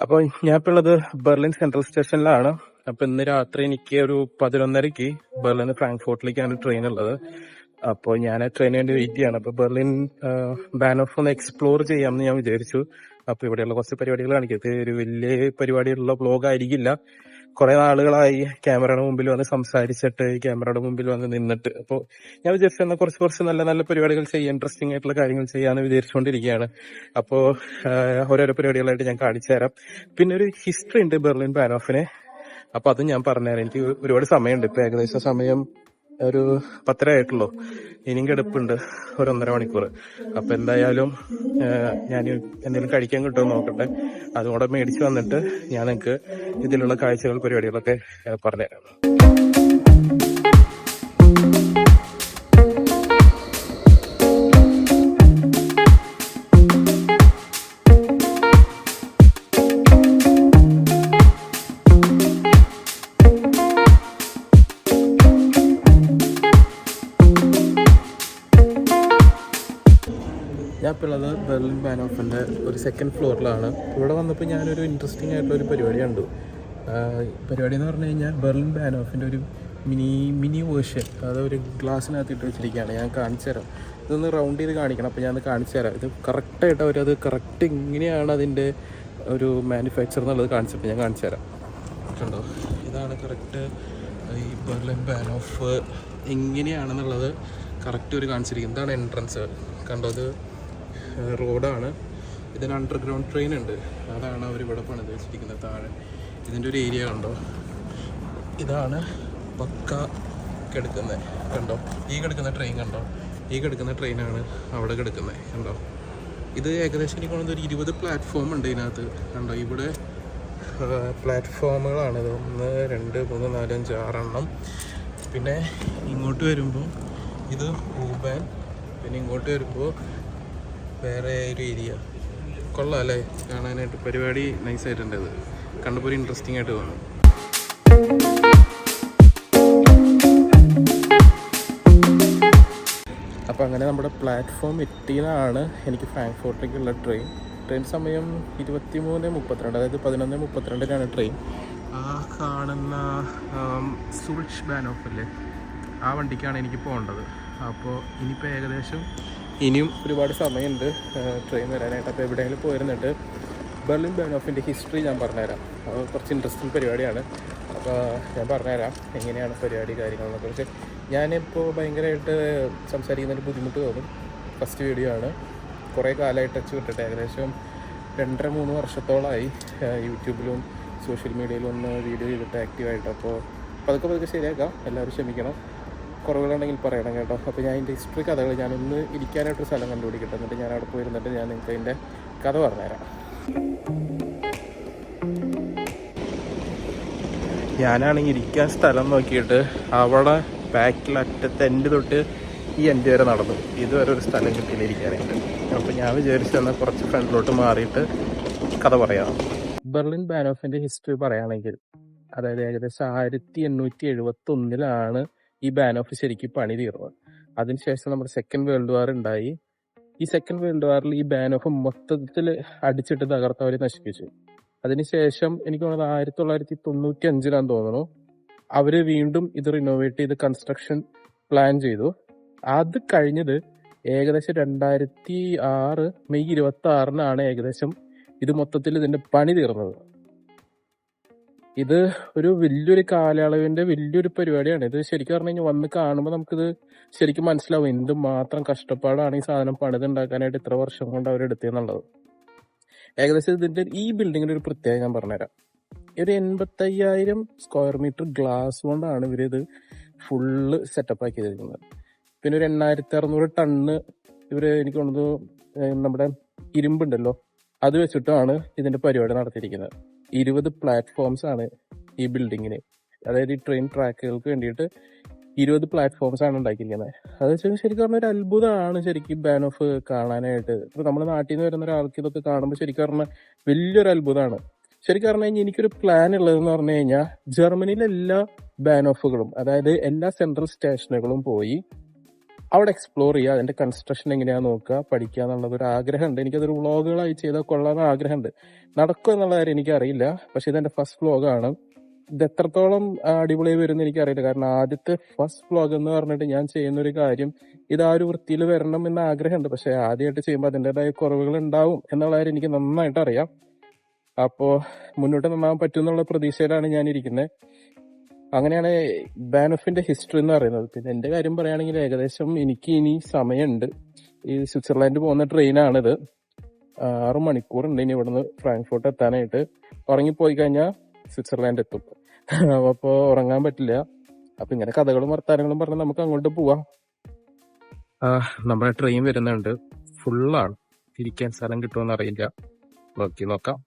അപ്പോൾ ഞാൻ ഇപ്പോൾ ഉള്ളത് ബെർലിൻ സെൻട്രൽ സ്റ്റേഷനിലാണ്. അപ്പൊ ഇന്ന് രാത്രി എനിക്ക് ഒരു 11:30 ബെർലിന് ഫ്രാങ്ക്ഫോർട്ടിലേക്കാണ് ട്രെയിൻ ഉള്ളത്. അപ്പോൾ ഞാൻ ആ ട്രെയിനിന് വേണ്ടി വെയിറ്റ് ചെയ്യാണ്. അപ്പൊ ബെർലിൻ ബാനോഫ് ഒന്ന് എക്സ്പ്ലോർ ചെയ്യാമെന്ന് ഞാൻ വിചാരിച്ചു. അപ്പൊ ഇവിടെയുള്ള കുറച്ച് പരിപാടികൾ കാണിക്കും. ഇത് ഒരു വലിയ പരിപാടിയുള്ള വ്ലോഗ് ആയിരിക്കില്ല. കുറെ നാളുകളായി ക്യാമറയുടെ മുമ്പിൽ വന്ന് സംസാരിച്ചിട്ട് ക്യാമറയുടെ മുമ്പിൽ വന്ന് നിന്നിട്ട്. അപ്പോൾ ഞാൻ വിചാരിച്ചു കുറച്ച് നല്ല നല്ല പരിപാടികൾ ചെയ്യാൻ, ഇൻട്രസ്റ്റിംഗ് ആയിട്ടുള്ള കാര്യങ്ങൾ ചെയ്യാന്ന് വിചാരിച്ചുകൊണ്ടിരിക്കുകയാണ്. അപ്പോൾ ഓരോരോ പരിപാടികളായിട്ട് ഞാൻ കാണിച്ചു തരാം. പിന്നെ ഒരു ഹിസ്റ്ററി ഉണ്ട് ബെർലിൻ ബാനോഫിന്. അപ്പൊ അത് ഞാൻ പറഞ്ഞുതരാം. എനിക്ക് ഒരുപാട് സമയമുണ്ട്. ഇപ്പൊ ഏകദേശം സമയം ഒരു 10:30 ആയിട്ടുള്ളൂ. ഇനിയും കിടപ്പുണ്ട് ഒരു 1.5 മണിക്കൂർ. അപ്പൊ എന്തായാലും ഞാൻ എന്തെങ്കിലും കഴിക്കാൻ കിട്ടുമോ നോക്കട്ടെ. അതുകൂടെ മേടിച്ച് വന്നിട്ട് ഞാൻ നിങ്ങൾക്ക് ഇതിലുള്ള കാഴ്ചകൾ പരിപാടികളൊക്കെ പറഞ്ഞുതരാം. ഞാൻ ഇപ്പോൾ ഉള്ളത് ബെർലിൻ ബാനോഫിൻ്റെ ഒരു സെക്കൻഡ് ഫ്ലോറിലാണ്. ഇവിടെ വന്നപ്പോൾ ഞാനൊരു ഇൻട്രസ്റ്റിംഗ് ആയിട്ടുള്ള ഒരു പരിപാടി കണ്ടു. പരിപാടി എന്ന് പറഞ്ഞു കഴിഞ്ഞാൽ ബെർലിൻ ബാനോഫിൻ്റെ ഒരു മിനി വേർഷൻ, അത് ഒരു ഗ്ലാസ്സിനകത്ത് ഇട്ട് വെച്ചിരിക്കുകയാണ്. ഞാൻ കാണിച്ചു തരാം. ഇതൊന്ന് റൗണ്ട് ചെയ്ത് കാണിക്കണം. അപ്പോൾ ഞാനത് കാണിച്ചു തരാം. ഇത് കറക്റ്റായിട്ട് അവരത് കറക്റ്റ് ഇങ്ങനെയാണ് അതിൻ്റെ ഒരു മാനുഫാക്ചർ എന്നുള്ളത് കാണിച്ചപ്പോൾ ഞാൻ കാണിച്ചു തരാം. കണ്ടോ, ഇതാണ് കറക്റ്റ് ഈ ബെർലിൻ ബാനോഫ് എങ്ങനെയാണെന്നുള്ളത് കറക്റ്റ് ഒരു കാണിച്ചിരിക്കുന്നത്. ഇതാണ് എൻട്രൻസ്. കണ്ടോ, ഇത് റോഡാണ്. ഇതിന് അണ്ടർഗ്രൗണ്ട് ട്രെയിൻ ഉണ്ട്. അതാണ് അവരിവിടെ പണിത് വെച്ചിരിക്കുന്നത്. താഴെ ഇതിൻ്റെ ഒരു ഏരിയ കണ്ടോ, ഇതാണ് പക്ക കിടക്കുന്നത്. കണ്ടോ, ഈ കിടക്കുന്ന ട്രെയിൻ കണ്ടോ, ഈ കിടക്കുന്ന ട്രെയിനാണ് അവിടെ കിടക്കുന്നത്. കണ്ടോ, ഇത് ഏകദേശം എനിക്ക് തോന്നുന്നത് ഒരു 20 പ്ലാറ്റ്ഫോം ഉണ്ട് ഇതിനകത്ത്. കണ്ടോ, ഇവിടെ പ്ലാറ്റ്ഫോമുകളാണ്. ഇത് 1, 2, 3, 4, 5, 6 എണ്ണം. പിന്നെ ഇങ്ങോട്ട് വരുമ്പോൾ ഇത് ഊബാൻ. പിന്നെ ഇങ്ങോട്ട് വരുമ്പോൾ വേറെ ഒരു ഏരിയ. കൊള്ളാം അല്ലേ കാണാനായിട്ട്? പരിപാടി നൈസായിട്ടുണ്ട്. ഇത് കണ്ടപ്പോൾ ഒരു ഇൻട്രസ്റ്റിംഗ് ആയിട്ട് തോന്നും. അപ്പോൾ അങ്ങനെ നമ്മുടെ പ്ലാറ്റ്ഫോം എത്തിയതാണ് എനിക്ക് ഫ്രാങ്ക്ഫോർട്ടിലേക്കുള്ള ട്രെയിൻ സമയം 23:32, അതായത് 11:32 ട്രെയിൻ. ആ കാണുന്ന സുൾച്ച് ബാനോഫ് അല്ലേ, ആ വണ്ടിക്കാണ് എനിക്ക് പോകേണ്ടത്. അപ്പോൾ ഇനിയിപ്പോൾ ഏകദേശം ഇനിയും ഒരുപാട് സമയമുണ്ട് ട്രെയിൻ വരാനായിട്ട്. അപ്പോൾ എവിടെയെങ്കിലും പോയിരുന്നിട്ട് ബെർലിൻ ബാനോഫിൻ്റെ ഹിസ്റ്ററി ഞാൻ പറഞ്ഞുതരാം. അത് കുറച്ച് ഇൻട്രസ്റ്റിംഗ് പരിപാടിയാണ്. അപ്പോൾ ഞാൻ പറഞ്ഞുതരാം എങ്ങനെയാണ് പരിപാടി കാര്യങ്ങളെ കുറിച്ച്. ഞാനിപ്പോൾ ഭയങ്കരമായിട്ട് സംസാരിക്കുന്നതിന് ബുദ്ധിമുട്ട് തോന്നും. ഫസ്റ്റ് വീഡിയോ ആണ്. കുറേ കാലമായിട്ട് ടച്ച് വിട്ടിട്ട് ഏകദേശം 2.5-3 വർഷത്തോളമായി യൂട്യൂബിലും സോഷ്യൽ മീഡിയയിലും ഒന്ന് വീഡിയോ ചെയ്തിട്ട് ആക്റ്റീവായിട്ട്. അപ്പോൾ പതുക്കെ ശരിയാക്കാം. എല്ലാവരും ക്ഷമിക്കണം. കുറവുകളുണ്ടെങ്കിൽ പറയണം കേട്ടോ. അപ്പോൾ ഞാൻ അതിൻ്റെ ഹിസ്റ്ററി കഥകൾ ഞാനൊന്ന് ഇരിക്കാനായിട്ടൊരു സ്ഥലം കണ്ടുപിടിക്കട്ടെ. എന്നിട്ട് ഞാൻ അവിടെ പോയിരുന്നിട്ട് ഞാൻ നിങ്ങൾക്ക് അതിൻ്റെ കഥ പറഞ്ഞുതരാം. ഞാനാണെങ്കിൽ ഇരിക്കാൻ സ്ഥലം നോക്കിയിട്ട് അവിടെ ബാക്കിൽ അറ്റത്ത് എൻ്റെ തൊട്ട് ഈ എൻ്റെ വരെ നടന്നു. ഇതുവരെ ഒരു സ്ഥലം കിട്ടിയില്ല ഇരിക്കാനായിട്ട്. അപ്പോൾ ഞാൻ വിചാരിച്ചു എന്നാൽ കുറച്ച് ഫ്രണ്ടിലോട്ട് മാറിയിട്ട് കഥ പറയാം. ബെർലിൻ ബാനോഫിൻ്റെ ഹിസ്റ്ററി പറയുകയാണെങ്കിൽ, അതായത് ഏകദേശം 1871 ഈ ബാനോഫ് ശരിക്കും പണി തീർന്നത്. അതിനുശേഷം നമ്മുടെ സെക്കൻഡ് വേൾഡ് വാർ ഉണ്ടായി. ഈ സെക്കൻഡ് വേൾഡ് വാറിൽ ഈ ബാനോഫ് മൊത്തത്തിൽ അടിച്ചിട്ട് തകർത്തവരെ നശിപ്പിച്ചു. അതിനുശേഷം എനിക്ക് തോന്നുന്നത് 1995 തോന്നുന്നു അവര് വീണ്ടും ഇത് റിനോവേറ്റ് ചെയ്ത് കൺസ്ട്രക്ഷൻ പ്ലാൻ ചെയ്തു. അത് കഴിഞ്ഞത് ഏകദേശം 2006 മെയ് 26 ഏകദേശം ഇത് മൊത്തത്തിൽ ഇതിന്റെ പണി തീർന്നത്. ഇത് ഒരു വലിയൊരു കാലയളവിന്റെ വലിയൊരു പരിപാടിയാണ്. ഇത് ശരിക്കും പറഞ്ഞു കഴിഞ്ഞാൽ വന്ന് കാണുമ്പോൾ നമുക്കിത് ശരിക്കും മനസ്സിലാവും എന്തുമാത്രം കഷ്ടപ്പാടാണ് ഈ സാധനം പണിതുണ്ടാക്കാനായിട്ട് ഇത്ര വർഷം കൊണ്ട് അവരെടുത്തെന്നുള്ളത്. ഏകദേശം ഇതിന്റെ ഈ ബിൽഡിങ്ങിന്റെ ഒരു പ്രത്യേകത ഞാൻ പറഞ്ഞുതരാം. ഒരു 85,000 സ്ക്വയർ മീറ്റർ ഗ്ലാസ് കൊണ്ടാണ് ഇവരിത് ഫുള്ള് സെറ്റപ്പ് ആക്കി ചെയ്തിരിക്കുന്നത്. പിന്നെ ഒരു 8,600 ടണ്ണ് ഇവര് എനിക്ക് തോന്നുന്നു നമ്മുടെ ഇരുമ്പുണ്ടല്ലോ അത് വെച്ചിട്ടാണ് ഇതിന്റെ പരിപാടി നടത്തിയിരിക്കുന്നത്. 20 പ്ലാറ്റ്ഫോംസ് ആണ് ഈ ബിൽഡിങ്ങിന്. അതായത് ഈ ട്രെയിൻ ട്രാക്കുകൾക്ക് വേണ്ടിയിട്ട് 20 പ്ലാറ്റ്ഫോംസ് ആണ് ഉണ്ടാക്കിയിരിക്കുന്നത്. അത് ശരിക്കും പറഞ്ഞ ഒരു അത്ഭുതമാണ് ശരിക്കും ബാനോഫ് കാണാനായിട്ട്. ഇപ്പൊ നമ്മുടെ നാട്ടിൽ നിന്ന് വരുന്ന ഒരാൾക്ക് ഇതൊക്കെ കാണുമ്പോൾ ശരിക്കും പറഞ്ഞാൽ വലിയൊരു അത്ഭുതമാണ്. ശരിക്കും പറഞ്ഞു കഴിഞ്ഞാൽ എനിക്കൊരു പ്ലാൻ ഉള്ളതെന്ന് പറഞ്ഞു കഴിഞ്ഞാൽ ജർമ്മനിയിലെ എല്ലാ ബാനോഫുകളും, അതായത് എല്ലാ സെൻട്രൽ സ്റ്റേഷനുകളും പോയി അവിടെ എക്സ്പ്ലോർ ചെയ്യുക, അതിന്റെ കൺസ്ട്രക്ഷൻ എങ്ങനെയാണെന്ന് നോക്കുക, പഠിക്കുക എന്നുള്ളത് ഒരു ആഗ്രഹമുണ്ട്. എനിക്കതൊരു വ്ളോഗുകളായി ചെയ്താൽ കൊള്ളാമെന്ന് ആഗ്രഹമുണ്ട്. നടക്കും എന്നുള്ള കാര്യം എനിക്കറിയില്ല. പക്ഷെ ഇതെന്റെ ഫസ്റ്റ് വ്ളോഗാണ്. ഇത് എത്രത്തോളം അടിപൊളിയായി വരും എന്ന് എനിക്കറിയില്ല. കാരണം ആദ്യത്തെ ഫസ്റ്റ് വ്ളോഗ് എന്ന് പറഞ്ഞിട്ട് ഞാൻ ചെയ്യുന്ന ഒരു കാര്യം ഇത് ആ ഒരു വൃത്തിയിൽ വരണം എന്ന ആഗ്രഹമുണ്ട്. പക്ഷെ ആദ്യമായിട്ട് ചെയ്യുമ്പോൾ അതിൻ്റെതായ കുറവുകൾ ഉണ്ടാവും എന്നുള്ള കാര്യം എനിക്ക് നന്നായിട്ട് അറിയാം. അപ്പോൾ മുന്നോട്ട് നന്നാവാൻ പറ്റും എന്നുള്ള പ്രതീക്ഷയിലാണ് ഞാൻ ഇരിക്കുന്നത്. അങ്ങനെയാണ് ബാനോഫിന്റെ ഹിസ്റ്ററി എന്ന് പറയുന്നത്. പിന്നെ എന്റെ കാര്യം പറയുകയാണെങ്കിൽ ഏകദേശം എനിക്ക് ഇനി സമയമുണ്ട്. ഈ സ്വിറ്റ്സർലാൻഡ് പോകുന്ന ട്രെയിനാണിത്. 6 മണിക്കൂറുണ്ട് ഇനി ഇവിടുന്ന് ഫ്രാങ്ക്ഫർട്ട് എത്താനായിട്ട്. ഉറങ്ങിപ്പോയി കഴിഞ്ഞാൽ സ്വിറ്റ്സർലാൻഡ് എത്തും. അപ്പോൾ ഉറങ്ങാൻ പറ്റില്ല. അപ്പൊ ഇങ്ങനെ കഥകളും വർത്താനങ്ങളും പറഞ്ഞ് നമുക്ക് അങ്ങോട്ട് പോവാം. നമ്മുടെ ട്രെയിൻ വരുന്നുണ്ട്. ഫുള്ളാണ്, ഇരിക്കാൻ സ്ഥലം കിട്ടുമെന്ന് അറിയില്ല. നോക്കാം.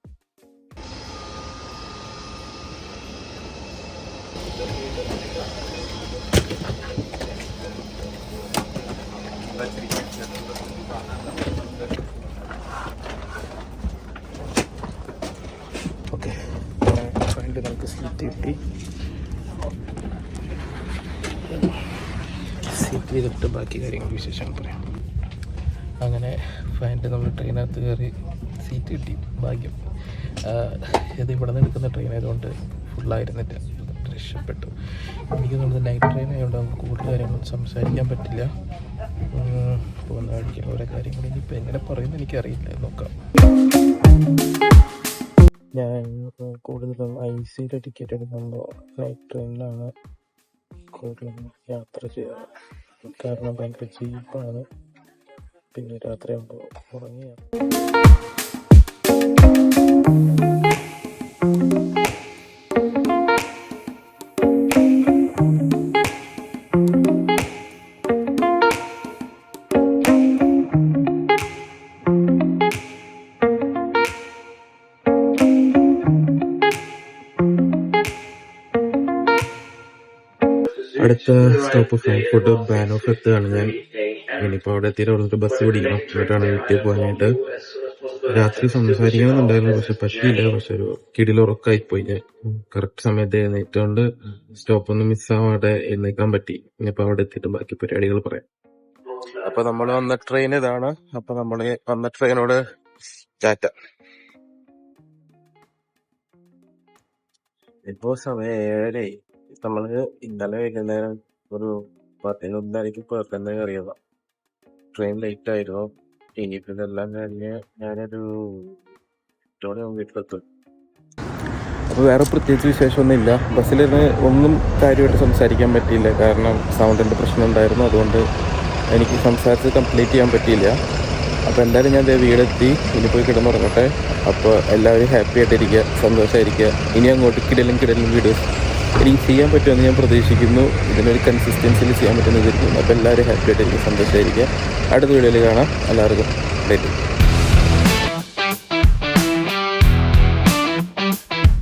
ഓക്കെ, നമുക്ക് സീറ്റ് കിട്ടി. സീറ്റ് ചെയ്തിട്ട് ബാക്കി കാര്യങ്ങൾ വിശേഷം പറയാം. അങ്ങനെ ഫൈനലി നമ്മൾ ട്രെയിനകത്ത് കയറി സീറ്റ് കിട്ടി. ഭാഗ്യം. ഇത് ഇവിടെ നിന്ന് എടുക്കുന്ന ട്രെയിൻ ആയതുകൊണ്ട് ഫുള്ളായിരുന്നില്ല. രക്ഷപ്പെട്ടു. എനിക്ക് തോന്നുന്നത് നൈറ്റ് ട്രെയിൻ ആയതുകൊണ്ട് നമുക്ക് കൂടുതൽ കാര്യങ്ങൾ സംസാരിക്കാൻ പറ്റില്ല. പോകുന്ന വഴിക്കുള്ള ഓരോ കാര്യങ്ങൾ ഇനിയിപ്പോൾ എങ്ങനെ പറയുമെന്ന് എനിക്കറിയില്ല. നോക്കാം. ഞാൻ കൂടുതലും ICയുടെ ടിക്കറ്റ് എടുക്കുമ്പോൾ നൈറ്റ് ട്രെയിനിലാണ് കൂടുതലും യാത്ര ചെയ്യാറ്. കാരണം ഭയങ്കര ചീപ്പാണ്. പിന്നെ രാത്രിയാകുമ്പോൾ ഉറങ്ങിയ അടുത്ത സ്റ്റോപ്പ് ഫ്രാങ്ക്ഫർട്ട് ബാനോഫ് എത്തുകയാണ് ഞാൻ. ഇനിയിപ്പോൾ അവിടെ എത്തിയിട്ട് അവിടെ ബസ് പിടിക്കണം. എന്നിട്ടാണ് വീട്ടിൽ പോകാനായിട്ട്. രാത്രി സംസാരിക്കണമെന്നുണ്ടായിരുന്നു, പക്ഷെ പറ്റിയില്ല. പക്ഷെ ഒരു കിടിലുറക്കായിപ്പോയി. ഞാൻ കറക്റ്റ് സമയത്ത് എഴുന്നേറ്റുകൊണ്ട് സ്റ്റോപ്പൊന്നും മിസ്സാവാതെ എഴുന്നേക്കാൻ പറ്റി. ഇനിയിപ്പോൾ അവിടെ എത്തിയിട്ട് ബാക്കി പരിപാടികൾ പറയാം. അപ്പൊ നമ്മൾ വന്ന ട്രെയിൻ ഇതാണ്. അപ്പൊ നമ്മൾ വന്ന ട്രെയിനോട് ടാറ്റ. ഇപ്പോ സമയം 7:30. നമ്മള് ഇന്നലെ വൈകുന്നേരം ഒരു 11:30 പുറത്തുനിന്ന് കയറിയതാ. ട്രെയിൻ ലേറ്റ് ആയിരുന്നു. ഇനിയിപ്പോ ഇതെല്ലാം കഴിഞ്ഞ് ഞാനൊരു 8 മണി വീട്ടിലെത്തും. അപ്പോൾ വേറെ പ്രത്യേകിച്ച് വിശേഷമൊന്നുമില്ല. ബസ്സിലിരുന്ന് ഒന്നും കാര്യമായിട്ട് സംസാരിക്കാൻ പറ്റിയില്ല. കാരണം സൗണ്ടിന്റെ പ്രശ്നം ഉണ്ടായിരുന്നു. അതുകൊണ്ട് എനിക്ക് സംസാരിച്ച് കംപ്ലീറ്റ് ചെയ്യാൻ പറ്റിയില്ല. അപ്പോൾ എന്തായാലും ഞാൻ വീടെത്തി. ഇനി പോയി കിടന്നുറങ്ങട്ടെ. അപ്പോൾ എല്ലാവരും ഹാപ്പി ആയിട്ടിരിക്കുക, സന്തോഷമായിരിക്കുക. ഇനി അങ്ങോട്ട് കിടലും വീഡിയോസ് എനിക്ക് ചെയ്യാൻ പറ്റുമെന്ന് ഞാൻ പ്രതീക്ഷിക്കുന്നു. ഇതിനൊരു കൺസിസ്റ്റൻസിയിൽ ചെയ്യാൻ പറ്റുമെന്ന് വിചാരിക്കുന്നു. അപ്പോൾ എല്ലാവരും ഹാപ്പി ആയിട്ടിരിക്കുക, സന്തോഷമായിരിക്കുക. അടുത്ത വീഡിയോയിൽ കാണാം. എല്ലാവർക്കും ബൈ.